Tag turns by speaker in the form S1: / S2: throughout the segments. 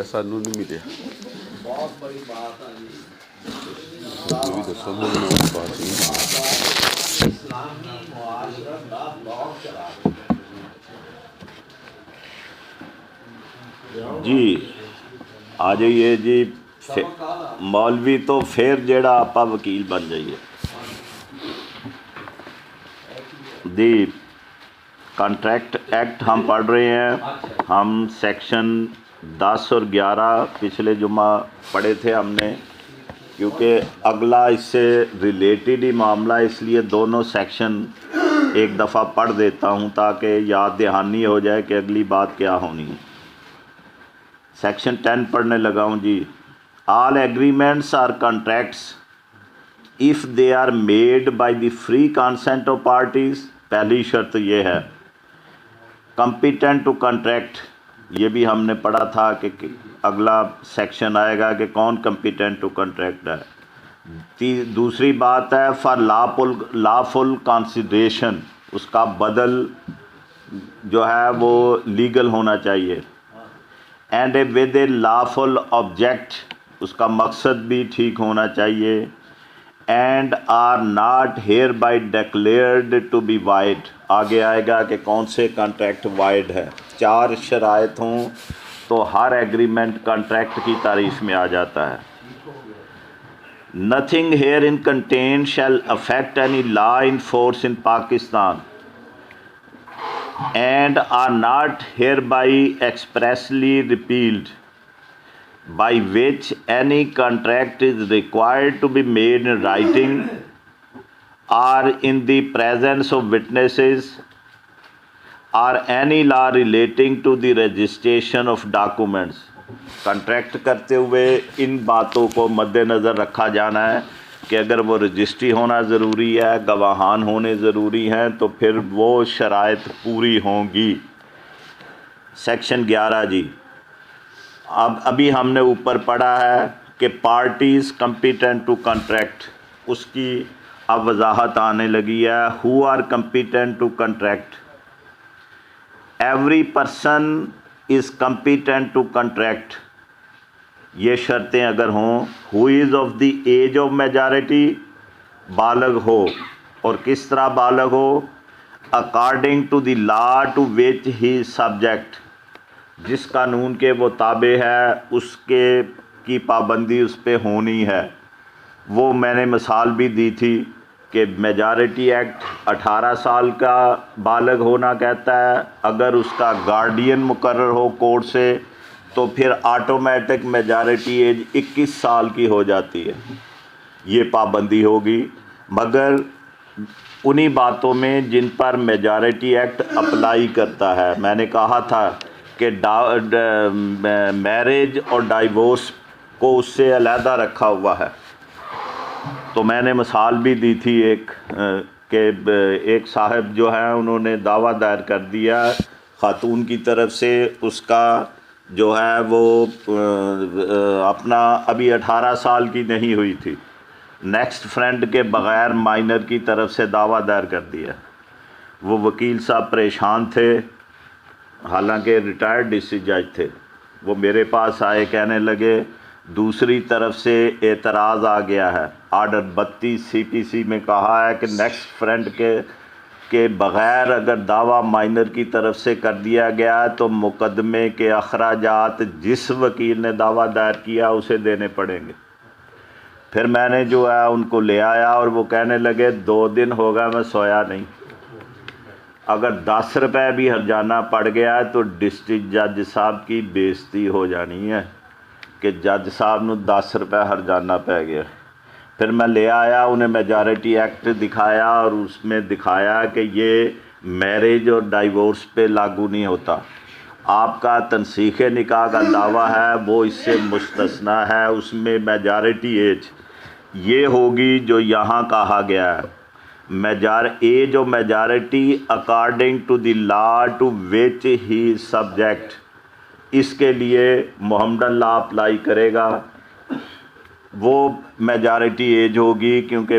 S1: सानू नहीं मिले
S2: बहुत बड़ी बात है जी।
S1: भी दसो
S2: इस्लामी मुआशरा का ब्लॉक चला
S3: जी आ जाइए जी। मौलवी तो फिर जेड़ा आपा वकील बन जाइए। दी कॉन्ट्रैक्ट एक्ट हम पढ़ रहे हैं। हम सेक्शन 10 और 11 पिछले जुमा पढ़े थे हमने, क्योंकि अगला इससे रिलेटेड ही मामला, इसलिए दोनों सेक्शन एक दफ़ा पढ़ देता हूँ ताकि याद दहानी हो जाए कि अगली बात क्या होनी है। सेक्शन 10 पढ़ने लगा हूँ जी। All agreements are contracts if they are made by the free consent of parties. पहली शर्त ये है। कॉम्पिटेंट टू कॉन्ट्रैक्ट, ये भी हमने पढ़ा था कि अगला सेक्शन आएगा कि कौन कॉम्पिटेंट टू कॉन्ट्रैक्ट है। दूसरी बात है फॉर लॉफुल कंसिडरेशन, उसका बदल जो है वो लीगल होना चाहिए। And with a lawful object, उसका मकसद भी ठीक होना चाहिए। And are not hereby declared to be void, आगे आएगा कि कौन से कॉन्ट्रैक्ट वाइड है। 4 शराइत हों तो हर एग्रीमेंट कॉन्ट्रैक्ट की तारीफ में आ जाता है। Nothing herein contained shall affect any law in force in Pakistan and are not hereby expressly repealed, by which any contract is required to be made in writing or in the presence of witnesses, or any law relating to the registration of documents। Contract करते हुए इन बातों को मद्देनज़र रखा जाना है कि अगर वो रजिस्ट्री होना ज़रूरी है, गवाहान होने ज़रूरी हैं, तो फिर वो शराइत पूरी होंगी। सेक्शन 11 जी। अब अभी हमने ऊपर पढ़ा है कि पार्टीज़ कम्पिटेंट टू कॉन्ट्रैक्ट, उसकी अब वजाहत आने लगी है। Who are competent to contract? Every person is competent to contract. ये शर्तें अगर हों। Who is of the age of majority, बालग हो। और किस तरह बालग हो? According to the law to which he subject, जिस कानून के वो ताबे है उसके की पाबंदी उस पर होनी है। वो मैंने मिसाल भी दी थी कि मेजॉरिटी एक्ट 18 साल का बालग होना कहता है। अगर उसका गार्डियन मुकर्रर हो कोर्ट से तो फिर ऑटोमेटिक मेजॉरिटी एज 21 साल की हो जाती है। ये पाबंदी होगी, मगर उन्हीं बातों में जिन पर मेजॉरिटी एक्ट अप्लाई करता है। मैंने कहा था कि मैरिज और डाइवोर्स को उससे अलहदा रखा हुआ है। तो मैंने मिसाल भी दी थी एक साहब जो है उन्होंने दावा दायर कर दिया खातून की तरफ से, उसका जो है वो अपना अभी 18 साल की नहीं हुई थी, नेक्स्ट फ्रेंड के बग़ैर माइनर की तरफ से दावा दायर कर दिया। वो वकील साहब परेशान थे, हालांकि रिटायर्ड डिस्ट्रिक्ट जज थे। वो मेरे पास आए, कहने लगे दूसरी तरफ से एतराज़ आ गया है। आर्डर 32 CPC में कहा है कि नेक्स्ट फ्रेंड के बग़ैर अगर दावा माइनर की तरफ से कर दिया गया तो मुकदमे के अखराजात जिस वकील ने दावा दायर किया उसे देने पड़ेंगे। फिर मैंने जो है उनको ले आया और वो कहने लगे 2 दिन हो गया मैं सोया नहीं। अगर 10 रुपये भी हर्जाना पड़ गया तो डिस्ट्रिक्ट जज साहब की बेइज्जती हो जानी है कि जज साहब नूं 10 रुपये हर्जाना पै गया। फिर मैं ले आया, उन्हें मेजॉरिटी एक्ट दिखाया और उसमें दिखाया कि ये मैरिज और डाइवोर्स पे लागू नहीं होता। आपका तनसीख निकाह का दावा है वो इससे मुस्तस्ना है। उसमें मेजॉरिटी एज ये होगी जो यहाँ कहा गया है। Age of majority according to the law to which he subject. इसके लिए मोहम्मदन लॉ अप्लाई करेगा। वो मेजॉरिटी एज होगी, क्योंकि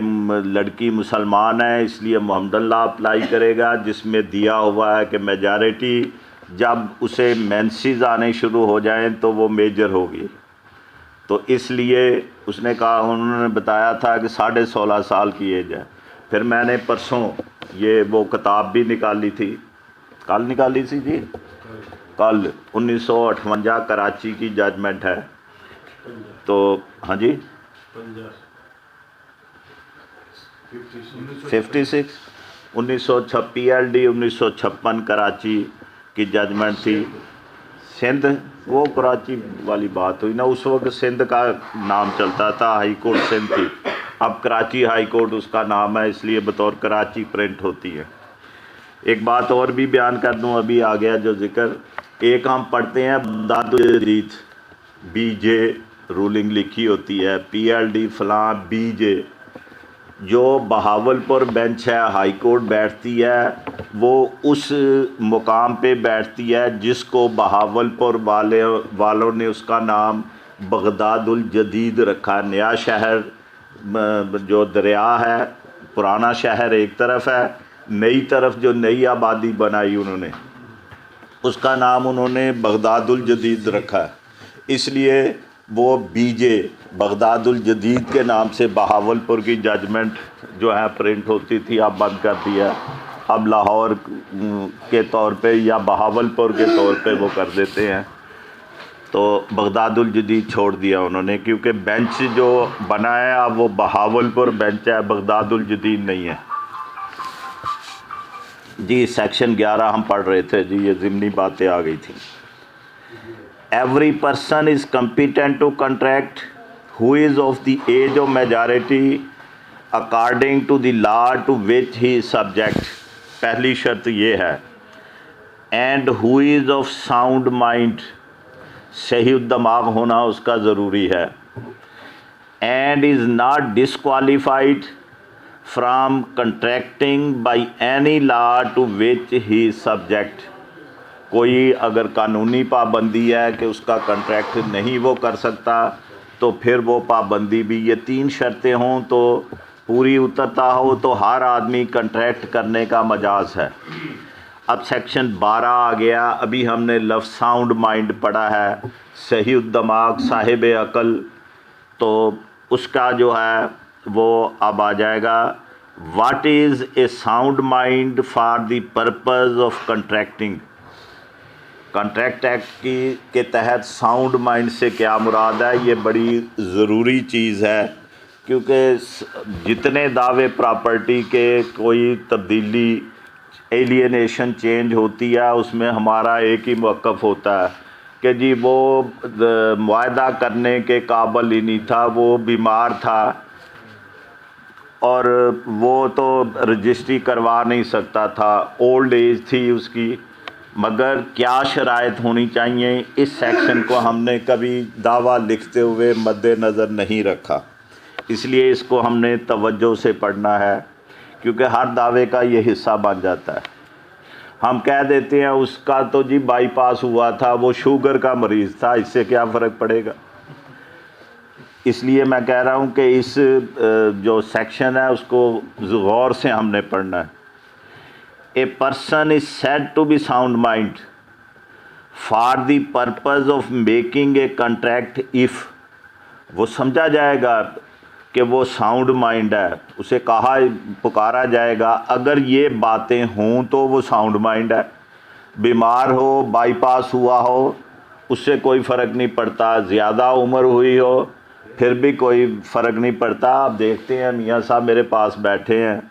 S3: लड़की मुसलमान है इसलिए मोहम्मद लॉ अप्लाई करेगा, जिसमें दिया हुआ है कि मेजॉरिटी जब उसे मेंसेस आने शुरू हो जाएं तो वो मेजर होगी। तो इसलिए उसने कहा, उन्होंने बताया था कि 16.5 साल की एज है। फिर मैंने परसों ये वो किताब भी निकाली थी, कल निकाली थी जी, कल 1958 कराची की जजमेंट है। तो हाँ जी 56 1956 PLD 1956 कराची की जजमेंट थी। सिंध वो कराची वाली बात हुई ना, उस वक्त सिंध का नाम चलता था, हाई कोर्ट सिंध थी, अब कराची हाई कोर्ट उसका नाम है, इसलिए बतौर कराची प्रिंट होती है। एक बात और भी बयान कर दूं, अभी आ गया जो जिक्र, एक हम पढ़ते हैं बगदादुल जदीद, BJ रूलिंग लिखी होती है, PLD फलां BJ, जो बहावलपुर बेंच है, हाई कोर्ट बैठती है, वो उस मुकाम पे बैठती है जिसको बहावलपुर वालों ने उसका नाम बगदादुल जदीद रखा। नया शहर जो दरिया है, पुराना शहर एक तरफ है, नई तरफ जो नई आबादी बनाई उन्होंने, उसका नाम उन्होंने बगदादुल जदीद रखा है, इसलिए वो BJ बगदादुल जदीद के नाम से बहावलपुर की जजमेंट जो है प्रिंट होती थी, अब बंद कर दिया। अब लाहौर के तौर पे या बहावलपुर के तौर पे वो कर देते हैं। तो बगदादुल जदीद छोड़ दिया उन्होंने, क्योंकि बेंच जो बना है अब वो बहावलपुर बेंच है, बगदादुल जदीद नहीं है जी। सेक्शन 11 हम पढ़ रहे थे जी, ये ज़िमनी बातें आ गई थी। Every person is competent to contract who is of the age of majority according to the law to which he is subject, पहली शर्त ये है, and who is of sound mind, सही दिमाग होना उसका ज़रूरी है, and is not disqualified from contracting by any law to which he is subject, कोई अगर कानूनी पाबंदी है कि उसका कॉन्ट्रैक्ट नहीं वो कर सकता तो फिर वो पाबंदी भी, ये 3 शर्तें हों तो पूरी उतरता हो तो हर आदमी कॉन्ट्रैक्ट करने का मजाज है। अब सेक्शन 12 आ गया, अभी हमने लफ्ज़ साउंड माइंड पढ़ा है, सही दिमाग, साहिब अकल, तो उसका जो है वो अब आ जाएगा। What is a sound mind for the purpose of contracting, contract act के तहत साउंड माइंड से क्या मुराद है, ये बड़ी ज़रूरी चीज़ है, क्योंकि जितने दावे प्रॉपर्टी के कोई तब्दीली, एलियनेशन, चेंज होती है, उसमें हमारा एक ही मौक़िफ़ होता है कि जी वो मुआहदा करने के काबिल ही नहीं था, वो बीमार था और वो तो रजिस्ट्री करवा नहीं सकता था, ओल्ड एज थी उसकी, मगर क्या शराइत होनी चाहिए, इस सेक्शन को हमने कभी दावा लिखते हुए मद्देनज़र नहीं रखा, इसलिए इसको हमने तवज्जो से पढ़ना है, क्योंकि हर दावे का ये हिस्सा बन जाता है। हम कह देते हैं उसका तो जी बाईपास हुआ था, वो शुगर का मरीज़ था, इससे क्या फ़र्क पड़ेगा। इसलिए मैं कह रहा हूँ कि इस जो सेक्शन है उसको गौर से हमने पढ़ना है। A person is said to be sound mind for the purpose of making a contract if, वो समझा जाएगा कि वो साउंड माइंड है, उसे कहा पुकारा जाएगा अगर ये बातें हों तो वो साउंड माइंड है। बीमार हो, बाईपास हुआ हो, उससे कोई फ़र्क नहीं पड़ता, ज़्यादा उम्र हुई हो फिर भी कोई फ़र्क नहीं पड़ता। आप देखते हैं मियाँ साहब मेरे पास बैठे हैं,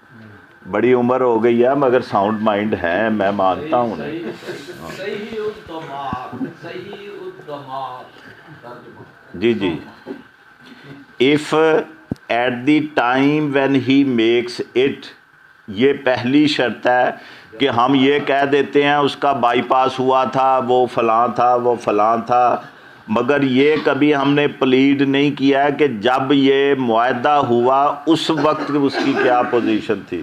S3: बड़ी उम्र हो गई है मगर साउंड माइंड है, मैं मानता हूँ नहीं। जी जी। If at the time when he makes it, ये पहली शर्त है कि हम ये कह देते हैं उसका बाईपास हुआ था, वो फ़लाँ था, वो फ़लाँ था, मगर ये कभी हमने प्लीड नहीं किया है कि जब ये मुआहदा हुआ उस वक्त उसकी क्या पोजीशन थी।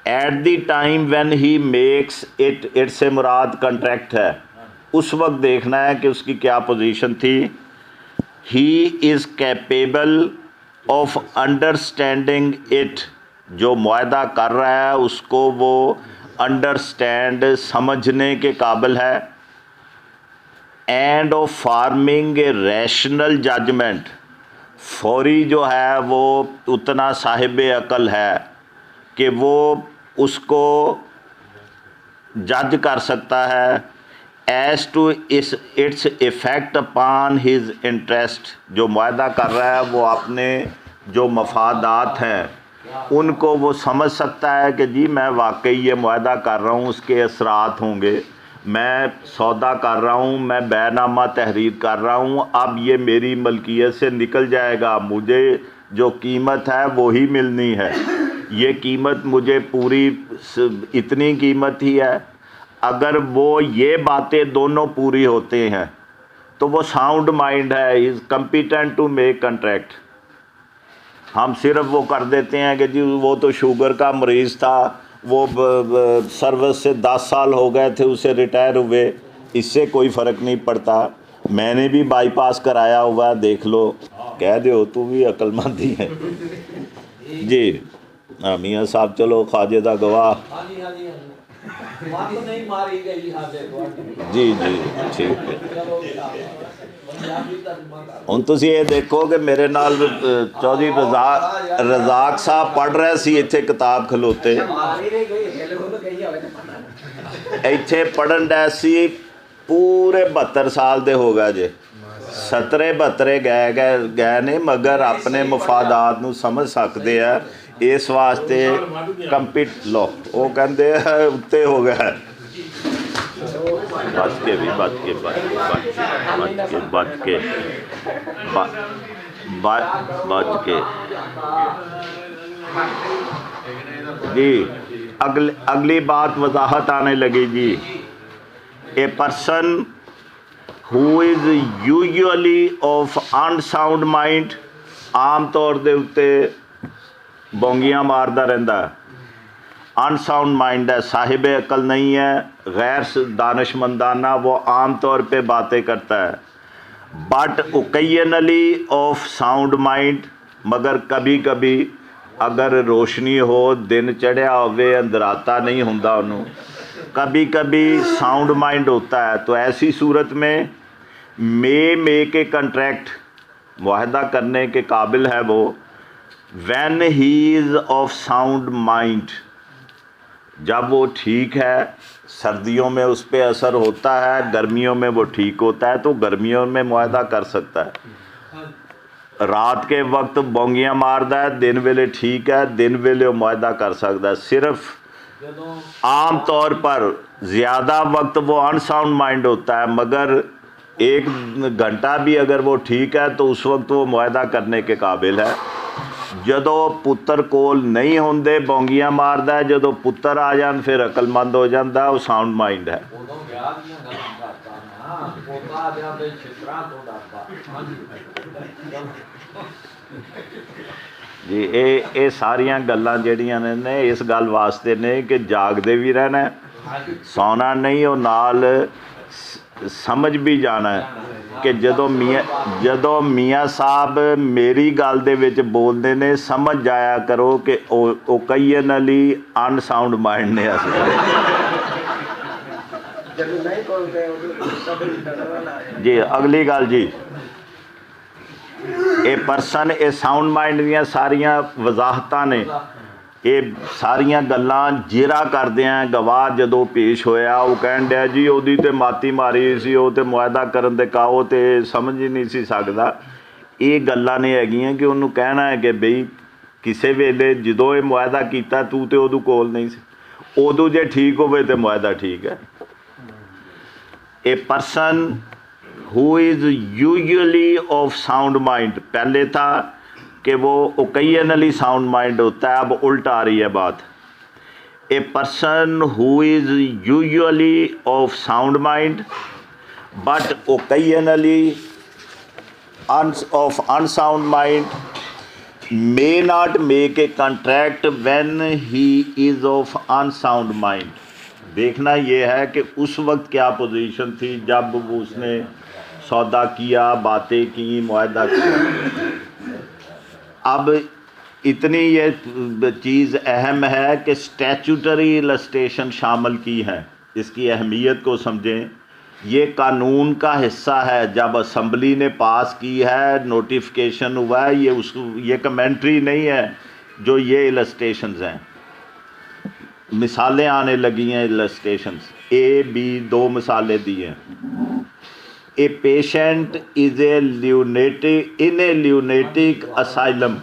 S3: Eight the time when he makes it, it से मुराद कॉन्ट्रैक्ट है, उस वक्त देखना है कि उसकी क्या पोजीशन थी। He is capable of understanding it, जो मुआहदा कर रहा है उसको वो अंडरस्टैंड समझने के काबिल है, and of forming a rational judgement, फौरी जो है वो उतना साहिब अकल है कि वो उसको जज कर सकता है, as to its effect upon his interest, जो मुआहदा कर रहा है वो अपने जो मफादात हैं उनको वो समझ सकता है कि जी मैं वाकई ये मुआहदा कर रहा हूँ, उसके असरात होंगे, मैं सौदा कर रहा हूँ, मैं बैनामा तहरीर कर रहा हूँ, अब ये मेरी मलकियत से निकल जाएगा, मुझे जो कीमत है वही मिलनी है, ये कीमत मुझे पूरी इतनी कीमत ही है। अगर वो ये बातें दोनों पूरी होते हैं तो वो साउंड माइंड है, is competent to make contract. हम सिर्फ वो कर देते हैं कि जी वो तो शुगर का मरीज़ था, वो सर्विस से 10 साल हो गए थे, उसे रिटायर हुए, इससे कोई फ़र्क नहीं पड़ता, मैंने भी बाईपास कराया हुआ है, देख लो, कह दो तू भी अक्लमंदी है जी। हाँ मियाँ साहब, चलो ख्वाजे दा गवाह जी जी ठीक है। ਹੁਣ ਤੁਸੀਂ ਇਹ ਦੇਖੋ ਕਿ ਮੇਰੇ ਨਾਲ ਚੌਧਰੀ ਰਜ਼ਾਕ ਸਾਹਿਬ ਪੜ੍ਹ ਰਹੇ ਸੀ ਇੱਥੇ ਕਿਤਾਬ ਖਲੋਤੇ, ਇੱਥੇ ਪੜ੍ਹਨ ਡੈ ਸੀ, ਪੂਰੇ 72 ਸਾਲ ਦੇ ਹੋ ਗਏ ਜੇ, 70-72 ਗਏ ਨੇ, ਮਗਰ ਆਪਣੇ ਮਫਾਦਾਤ ਨੂੰ ਸਮਝ ਸਕਦੇ ਆ, ਇਸ ਵਾਸਤੇ ਲੋ ਉਹ ਕਹਿੰਦੇ ਉੱਤੇ ਹੋ ਗਿਆ, बच के भी बच के जी। अगली बात वजाहत आने लगी जी। A person who is usually of unsound mind, आम तौर के उत्ते बोंगियां मारदा रहिंदा, अनसाउंड माइंड है, साहिब अकल नहीं है, गैर दानिशमंदाना, वो आम तौर पे बातें करता है, but occasionally of sound mind, मगर कभी कभी अगर रोशनी हो, दिन चढ़िया होवे, अंधराता नहीं होंदा उन्हों, कभी कभी साउंड माइंड होता है, तो ऐसी सूरत में मेक ए कंट्रैक्ट, मुआहदा करने के काबिल है वो, when he is of sound mind, जब वो ठीक है, सर्दियों में उस पर असर होता है, गर्मियों में वो ठीक होता है, तो गर्मियों में मुआहदा कर सकता है, रात के वक्त बोंगियां मारदा है, दिन वेले ठीक है, दिन वेले मुआहदा कर सकता है, सिर्फ आम तौर पर ज़्यादा वक्त वो अनसाउंड माइंड होता है, मगर 1 घंटा भी अगर वो ठीक है तो उस वक्त वो मुआहदा करने के काबिल है। ਜਦੋਂ ਪੁੱਤਰ ਕੋਲ नहीं होंदे बोंगियां मारदा है, ਜਦੋਂ पुत्तर आ जान फिर अकलमंद हो जाता, वो साउंड माइंड है जी। ये सारियां गल्लां ਜਿਹੜੀਆਂ ने इस गल वास्ते ने कि जागदे भी रहना, सौना नहीं, और नाल समझ भी जाना है कि ਜਦੋਂ ਮੀਆਂ ਸਾਹਿਬ ਮੇਰੀ ਗੱਲ ਦੇ ਵਿੱਚ ਬੋਲਦੇ ਨੇ, ਸਮਝ ਜਾਇਆ ਕਰੋ ਕਿ ਉਹ ਕਈਨਲੀ ਅਨਸਾਊਂਡ ਮਾਈਂਡ ਨੇ ਅਸਲ जी। अगली गल जी, ये परसन ये साउंड माइंड ਦੀਆਂ ਸਾਰੀਆਂ ਵਜ਼ਾਹਤਾਂ ਨੇ, ਇਹ ਸਾਰੀਆਂ ਗੱਲਾਂ ਜੇਰਾ ਕਰਦੇ ਆ, ਗਵਾਹ ਜਦੋਂ ਪੇਸ਼ ਹੋਇਆ ਉਹ ਕਹਿਣ ਡਿਆ ਜੀ ਉਹਦੀ ਤੇ ਮਾਤੀ ਮਾਰੀ ਸੀ, ਉਹ ਤੇ ਮੁਆਹਦਾ ਕਰਨ ਦੇ ਕਾਓ ਤੇ ਸਮਝ ਹੀ ਨਹੀਂ ਸੀ ਸਕਦਾ। ਇਹ ਗੱਲਾਂ ਨੇ ਹੈਗੀਆਂ ਕਿ ਉਹਨੂੰ ਕਹਿਣਾ ਹੈ ਕਿ ਬਈ ਕਿਸੇ ਵੇਲੇ ਜਦੋਂ ਇਹ ਮੁਆਹਦਾ ਕੀਤਾ ਤੂੰ ਤੇ ਉਹਦੇ ਕੋਲ ਨਹੀਂ ਸੀ, ਉਦੋਂ ਜੇ ठीक ਹੋਵੇ ਤੇ ਮੁਆਹਦਾ ਠੀਕ ਹੈ। ए person who is usually of sound mind, पहले था कि वो ओकेजनली साउंड माइंड होता है, अब उल्टा आ रही है बात। ए person who is usually of sound mind but occasionally of unsound mind may not make a contract when he is of unsound mind. देखना ये है कि उस वक्त क्या पोजीशन थी जब उसने सौदा किया, बातें की, मुआहदा किया। अब इतनी ये चीज़ अहम है कि स्टैचूटरी इलस्ट्रेशन शामिल की है, इसकी अहमियत को समझें। ये कानून का हिस्सा है, जब असम्बली ने पास की है, नोटिफिकेशन हुआ है, ये कमेंट्री नहीं है जो ये इलस्ट्रेशंस हैं। मिसालें आने लगी हैं इलस्ट्रेशंस, ए बी 2 मिसालें दी हैं। A patient is a lunatic in A lunatic asylum,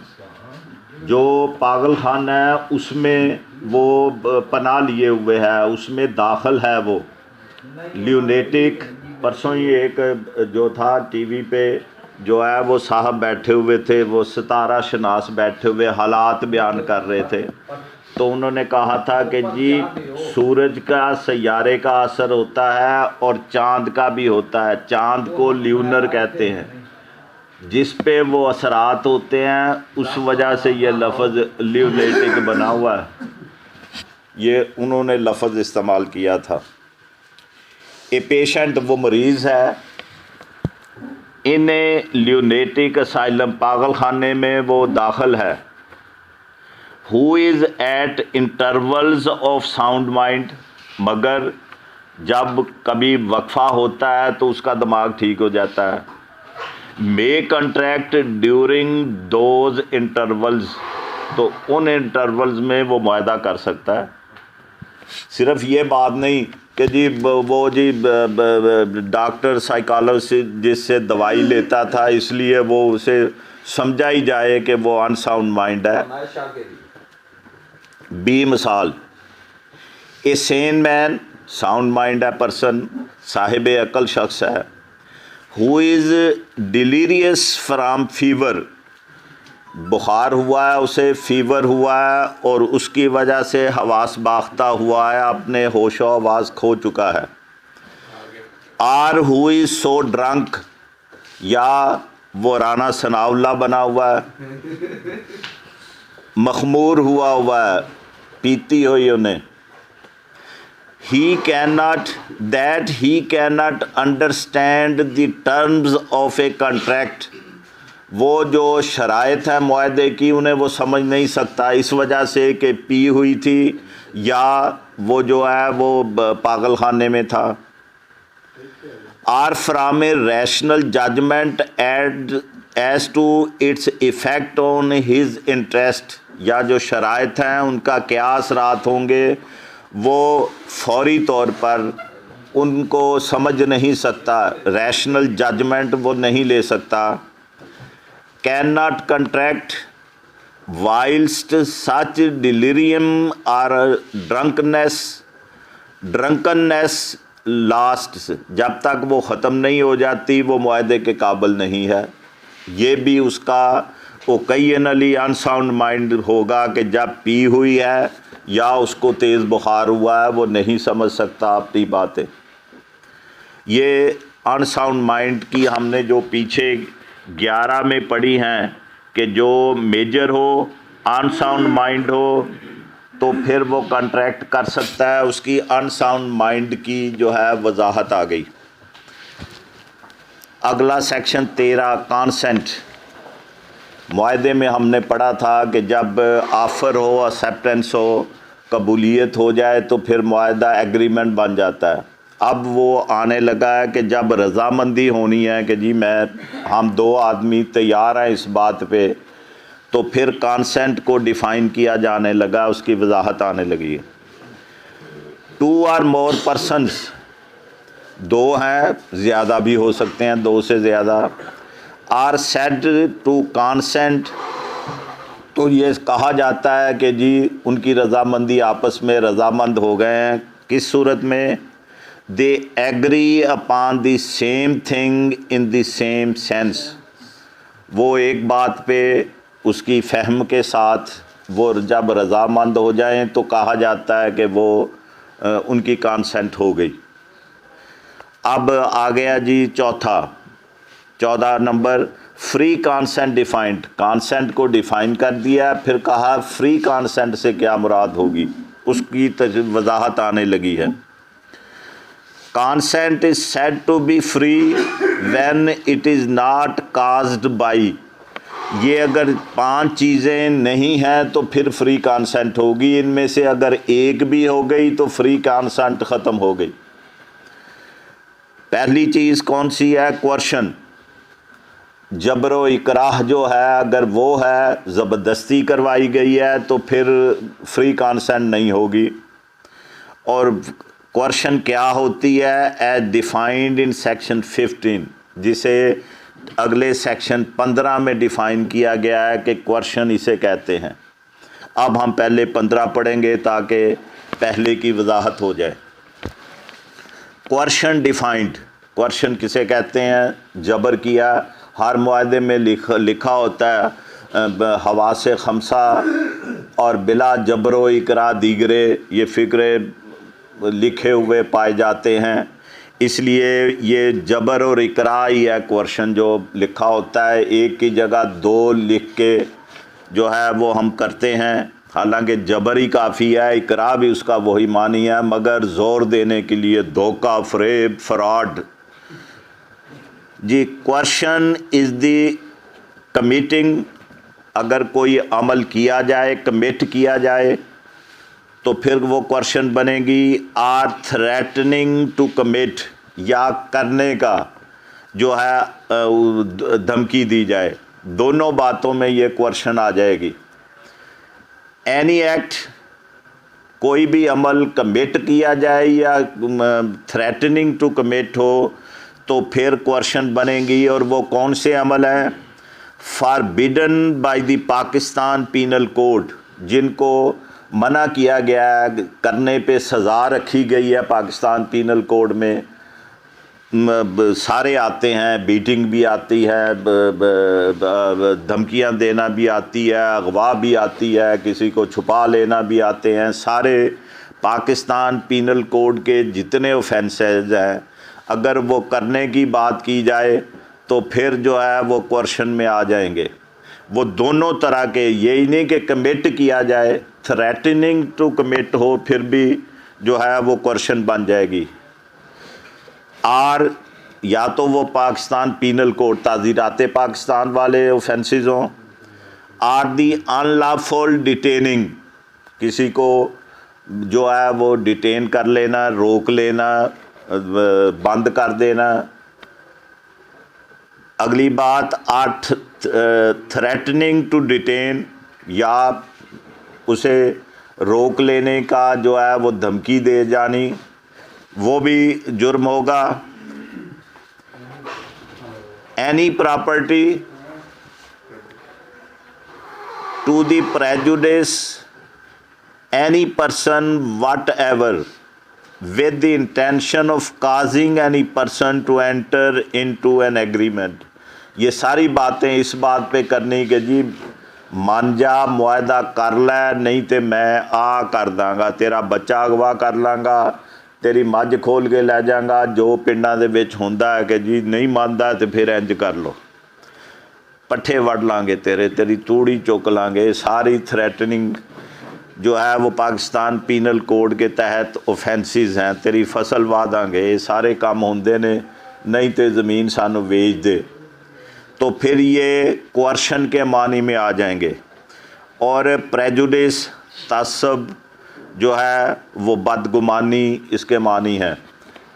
S3: जो पागल खाना है उसमें वो पनाह लिए हुए है, उसमें दाखिल है वो ल्यूनेटिक। परसों ही एक जो था टीवी पे जो है वो साहब बैठे हुए थे, वो सितारा शनास बैठे हुए हालात बयान कर रहे थे, तो उन्होंने कहा था कि जी सूरज का सैयारे का असर होता है और चाँद का भी होता है। चाँद को ल्यूनर कहते हैं, जिस पे वो असरात होते हैं, उस वजह से ये लफ्ज़ ल्यूनेटिक बना हुआ है। ये उन्होंने लफ्ज़ इस्तेमाल किया था। ए पेशेंट वो मरीज़ है, इन ए ल्यूनेटिक असाइलम पागल खाने में वो दाखिल है। Who is eight intervals of sound mind, मगर जब कभी वक्फा होता है तो उसका दिमाग ठीक हो जाता है। मे कंट्रैक्ट ड्यूरिंग दोज इंटरवल्स, तो उन इंटरवल्स में वो मुआहदा कर सकता है। सिर्फ ये बात नहीं कि जी वो जी डॉक्टर साइकोलॉजिस्ट से दवाई लेता था इसलिए वो उसे समझा ही जाए कि वो अनसाउंड माइंड है। बी मिसाल, ए सेन मैन, साउंड माइंड है पर्सन, साहिब अकल शख्स है। Who is delirious from fever, बुखार हुआ है उसे, फीवर हुआ है और उसकी वजह से हवास बाख्ता हुआ है, अपने होशो आवाज़ खो चुका है। Or who is so drunk, या वो राना सनाउल्ला बना हुआ है, मखमूर हुआ है, पीती हुई उन्हें। he cannot understand the terms of a contract, वो जो शराइत है मुआहदे की उन्हें वो समझ नहीं सकता, इस वजह से कि पी हुई थी या वो जो है वो पागल खाने में था। Or from a rational judgement as to its effect on his interest, या जो शराइत हैं उनका क्या असरात होंगे वो फौरी तौर पर उनको समझ नहीं सकता, रैशनल जजमेंट वो नहीं ले सकता। Can not contract whilst such delirium और ड्रंकननेस लास्ट, जब तक वो ख़त्म नहीं हो जाती वो मुआहदे के काबिल नहीं है। ये भी उसका ओकेजनली अनसाउंड माइंड होगा कि जब पी हुई है या उसको तेज़ बुखार हुआ है वो नहीं समझ सकता अपनी बातें। ये अनसाउंड माइंड की हमने जो पीछे 11 में पढ़ी हैं कि जो मेजर हो, अनसाउंड माइंड हो तो फिर वो कॉन्ट्रैक्ट कर सकता है, उसकी अनसाउंड माइंड की जो है वजाहत आ गई। अगला सेक्शन 13 कॉन्सेंट। मुआहदे में हमने पढ़ा था कि जब ऑफ़र हो, एक्सेप्टेंस हो, कबूलियत हो जाए तो फिर मुआहदा एग्रीमेंट बन जाता है। अब वो आने लगा है कि जब रज़ामंदी होनी है कि जी हम 2 आदमी तैयार हैं इस बात पे, तो फिर कॉन्सेंट को डिफ़ाइन किया जाने लगा, उसकी वजाहत आने लगी है। 2 और मोर पर्सनस, 2 हैं, ज़्यादा भी हो सकते हैं, 2 से ज़्यादा। आर सेड टू कॉन्सेंट, तो ये कहा जाता है कि जी उनकी रज़ामंदी, आपस में रज़ामंद हो गए हैं। किस सूरत में? They agree upon the same thing in the same sense, वो एक बात पे उसकी फ़हम के साथ वो जब रज़ामंद हो जाएं तो कहा जाता है कि वो उनकी कॉन्सेंट हो गई। अब आ गया जी 14 number, free consent defined. Consent को डिफ़ाइन कर दिया, फिर कहा फ्री कॉन्सेंट से क्या मुराद होगी, उसकी वजाहत आने लगी है। Consent is said to be free when it is not caused by, ये अगर 5 चीज़ें नहीं हैं तो फिर फ्री कंसेंट होगी। इनमें से अगर एक भी हो गई तो फ्री कंसेंट ख़त्म हो गई। पहली चीज़ कौन सी है? क्वेश्चन, जबरो इकराह जो है, अगर वो है, ज़बरदस्ती करवाई गई है तो फिर फ्री कंसेंट नहीं होगी। और क्वेश्चन क्या होती है? एज डिफाइंड इन सेक्शन 15, जिसे अगले सेक्शन 15 में डिफ़ाइन किया गया है कि क्वेश्चन इसे कहते हैं। अब हम पहले 15 पढ़ेंगे ताकि पहले की वजाहत हो जाए। क्वेश्चन डिफाइंड, क्वेश्चन किसे कहते हैं? जबर किया, हर मुआहदे में लिखा होता है हवासे खमसा और बिला जबरो इकरा दीगरे, ये फ़िक्रे लिखे हुए पाए जाते हैं। इसलिए ये जबर और इकरा ही है क्वेश्चन जो लिखा होता है। एक की जगह 2 लिख के जो है वो हम करते हैं। हालांकि जबर ही काफ़ी है, इकरा भी उसका वही मानी है, मगर ज़ोर देने के लिए धोखा, फरेब, फ्रॉड। जी, क्वेश्चन इज़ दी कमिटिंग, अगर कोई अमल किया जाए, कमिट किया जाए तो फिर वो क्वेश्चन बनेगी। आर थ्रेटनिंग टू कमिट, या करने का जो है धमकी दी जाए, दोनों बातों में ये क्वेश्चन आ जाएगी। एनी एक्ट, कोई भी अमल कमिट किया जाए या थ्रेटनिंग टू कमिट हो तो फिर क्वेश्चन बनेगी। और वो कौन से अमल हैं? Forbidden by the Pakistan penal code, जिनको मना किया गया है, करने पे सज़ा रखी गई है पाकिस्तान पीनल कोड में। सारे आते हैं, बीटिंग भी आती है, धमकियां देना भी आती है, अगवा भी आती है, किसी को छुपा लेना भी आते हैं। सारे पाकिस्तान पीनल कोड के जितने ऑफेंसेस हैं, अगर वो करने की बात की जाए तो फिर जो है वो क्वेश्चन में आ जाएंगे। वो दोनों तरह के, यही नहीं कि कमिट किया जाए, थ्रेटनिंग टू कमिट हो फिर भी जो है वो क्वेश्चन बन जाएगी। आर, या तो वो पाकिस्तान पीनल कोड ताज़ीरात पाकिस्तान वाले ऑफेंसेस हों। आर दी अनलॉफुल डिटेनिंग, किसी को जो है वो डिटेन कर लेना, रोक लेना, बंद कर देना। अगली बात, आर थ्रेटनिंग टू डिटेन, या उसे रोक लेने का जो है वो धमकी दे जानी, वो भी जुर्म होगा। Any property to the prejudice any person whatever with the intention of causing any person to enter into an agreement. ये सारी बातें इस बात पे करनी कि जी मान जा, मुआहदा कर लै, नहीं तो मैं आ कर दांगा, तेरा बच्चा अगवा कर लांगा, तेरी मझ खोल के लै जांगा, जो पिंडां दे विच हुंदा है कि जी नहीं मानदा तो फिर इंज कर लो, पट्ठे वड़ लांगे तेरे, तेरी तूड़ी चुक लांगे। सारी थ्रेटनिंग जो है वो पाकिस्तान पीनल कोड के तहत ऑफेंसेस हैं। तेरी फसल वाह दांगे, ये सारे काम होंदे ने, नहीं तो ज़मीन सानू बेच दे। तो फिर ये क्वेश्चन के मानी में आ जाएंगे। और प्रेजुडिस, तासब जो है वो बदगुमानी, इसके मानी है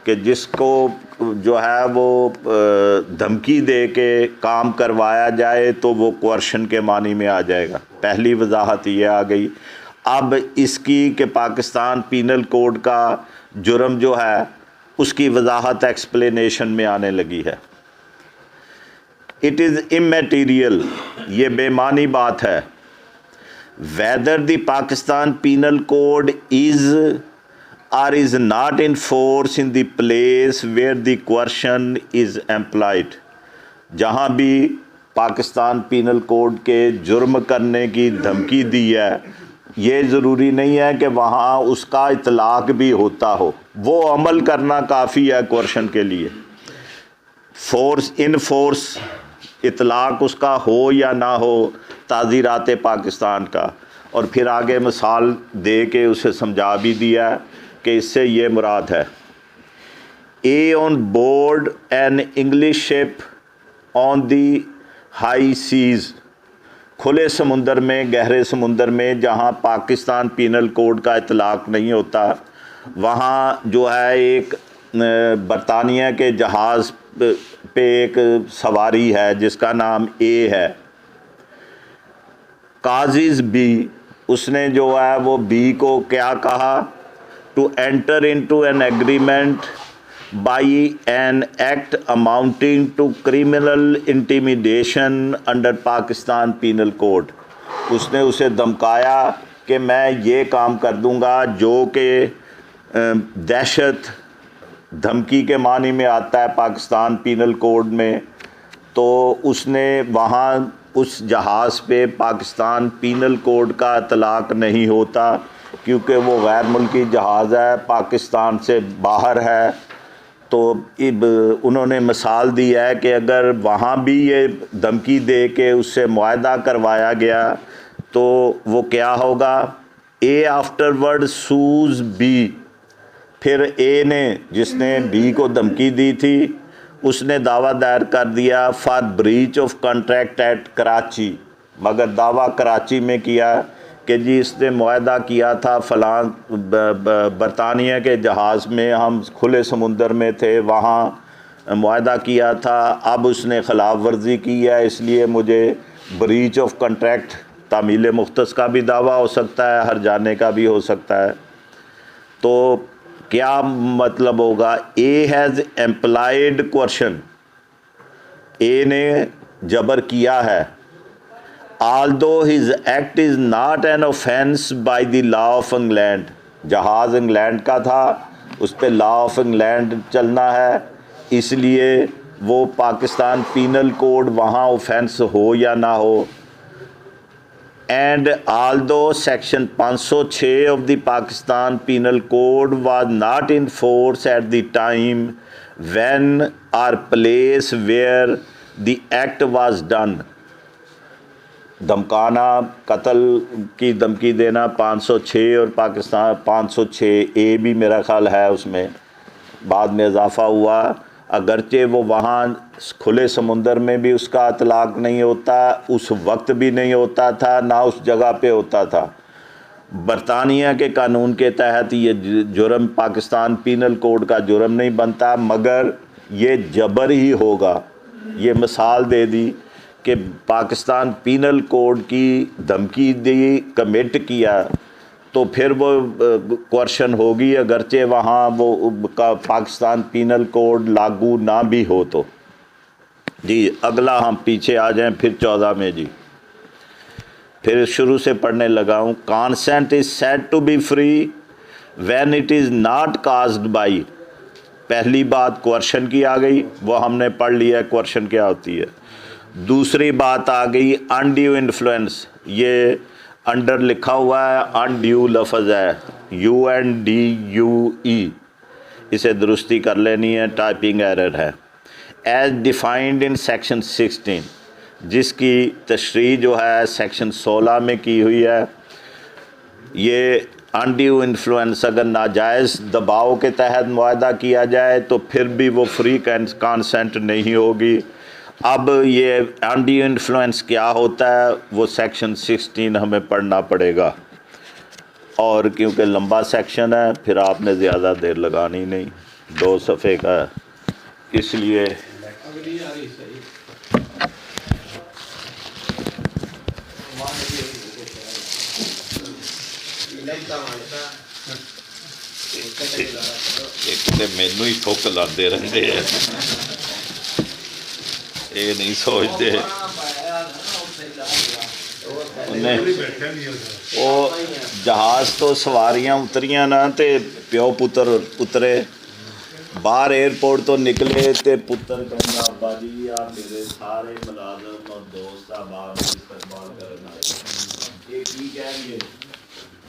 S3: कि जिसको जो है वो धमकी दे के काम करवाया जाए तो वो क्वेश्चन के मानी में आ जाएगा। पहली वजाहत ये आ गई। अब इसकी कि पाकिस्तान पीनल कोड का जुर्म जो है उसकी वजाहत एक्सप्लेनेशन में आने लगी है। इट इज़ इमैटीरियल, ये बेमानी बात है। Whether the Pakistan penal code is or is not in force in the place where the question is employed। जहाँ भी पाकिस्तान पीनल कोड के जुर्म करने की धमकी दी है, ये ज़रूरी नहीं है कि वहाँ उसका इतलाक़ भी होता हो, वो अमल करना काफ़ी है क्वेश्चन के लिए। फोर्स इन फोर्स इतलाक़ उसका हो या ना हो, ताज़ीरात पाकिस्तान का। और फिर आगे मिसाल दे के उसे समझा भी दिया कि इससे ये मुराद है। A on board an English ship on the high seas, खुले समुंदर में, गहरे समुंदर में, जहाँ पाकिस्तान पीनल कोड का इतलाक़ नहीं होता, वहाँ जो है एक बरतानिया के जहाज़ पे एक सवारी है जिसका नाम ए है। काजिज़ बी, उसने जो है वो बी को क्या कहा, to enter into an agreement by an act amounting to criminal intimidation under Pakistan penal code. उसने उसे धमकाया कि मैं ये काम कर दूंगा जो कि दहशत धमकी के मानी में आता है पाकिस्तान पीनल कोड में। तो उसने वहाँ उस जहाज़ पे पाकिस्तान पीनल कोड का इतलाक़ नहीं होता क्योंकि वो गैर मुल्की जहाज़ है, पाकिस्तान से बाहर है। तो उन्होंने मिसाल दी है कि अगर वहाँ भी ये धमकी दे के उससे मुआहदा करवाया गया तो वो क्या होगा, ए आफ्टरवर्ड सूज बी, फिर ए ने, जिसने बी को धमकी दी थी, उसने दावा दायर कर दिया for breach of contract at Karachi, मगर दावा कराची में किया कि जी इसने मुआहदा किया था फ़लाँ बरतानिया के जहाज़ में, हम खुले समुंदर में थे, वहाँ मुआहदा किया था, अब उसने ख़िलाफ़ वर्जी की है, इसलिए मुझे ब्रीच ऑफ कॉन्ट्रैक्ट तामील मुख्तस का भी दावा हो सकता है, हर जाने का भी हो सकता है। तो क्या मतलब होगा, ए हैज़ एम्प्लॉयड क्वेश्चन, ए ने जबर किया है, although his act is not an offence by the law of England, जहाज़ इंग्लैंड का था, उस पर लॉ ऑफ इंग्लैंड चलना है, इसलिए वो पाकिस्तान पीनल कोड वहाँ ऑफेंस हो या ना हो। And although section 506 of the Pakistan Penal Code was not in force at the time when or place where the act was done, धमकाना, कत्ल की धमकी देना 506 और पाकिस्तान 506 ए भी मेरा ख़्याल है, उसमें बाद में इजाफ़ा हुआ, अगरचे वो वहाँ खुले समुंदर में भी उसका इतलाक़ नहीं होता, उस वक्त भी नहीं होता था, ना उस जगह पे होता था। बरतानिया के कानून के तहत ये जुर्म पाकिस्तान पीनल कोड का जुर्म नहीं बनता, मगर ये जबर ही होगा। ये मिसाल दे दी कि पाकिस्तान पीनल कोड की धमकी दी, कमिट किया, तो फिर वो क्वेश्चन होगी, अगरचे वहाँ वो का पाकिस्तान पीनल कोड लागू ना भी हो तो। जी अगला हम पीछे आ जाएं, फिर 14 में जी, फिर शुरू से पढ़ने लगा हूँ। Consent is said to be free when it is not caused by, पहली बात क्वेश्चन की आ गई, वो हमने पढ़ लिया क्वेश्चन क्या होती है। दूसरी बात आ गई अनड्यू इन्फ्लुएंस, ये अंडर लिखा हुआ है, अनड्यू लफ्ज़ है, UNDUE, इसे दुरुस्ती कर लेनी है, टाइपिंग एरर है। एज डिफाइंड इन सेक्शन 16, जिसकी तशरीह जो है सेक्शन 16 में की हुई है। ये अनड्यू इन्फ्लुएंस अगर नाजायज़ दबाव के तहत मुआहदा किया जाए तो फिर भी वो फ्री कंसेंट नहीं होगी। अब ये अनड्यू इन्फ्लुएंस क्या होता है वो सेक्शन 16 हमें पढ़ना पड़ेगा, और क्योंकि लंबा सेक्शन है फिर आपने ज़्यादा देर लगानी नहीं, 2 सफ़े का, इसलिए एक तो मैनू ही फुक लाते रहते हैं, ये नहीं सोचते। वो जहाज़ तो सवारियां उतरियां ना, तो प्यो पुत्र उतरे बाहर, एयरपोर्ट तो निकले तो पुत्र कहना अब्बा जी आ मेरे सारे मुलाजम और दोस्त बाहर इस्तेमाल करना ये की कहेंगे,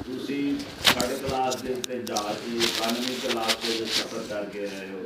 S3: तुसी 3rd क्लास के जहाज़ की 11वीं क्लास के सफ़र करके आए हो।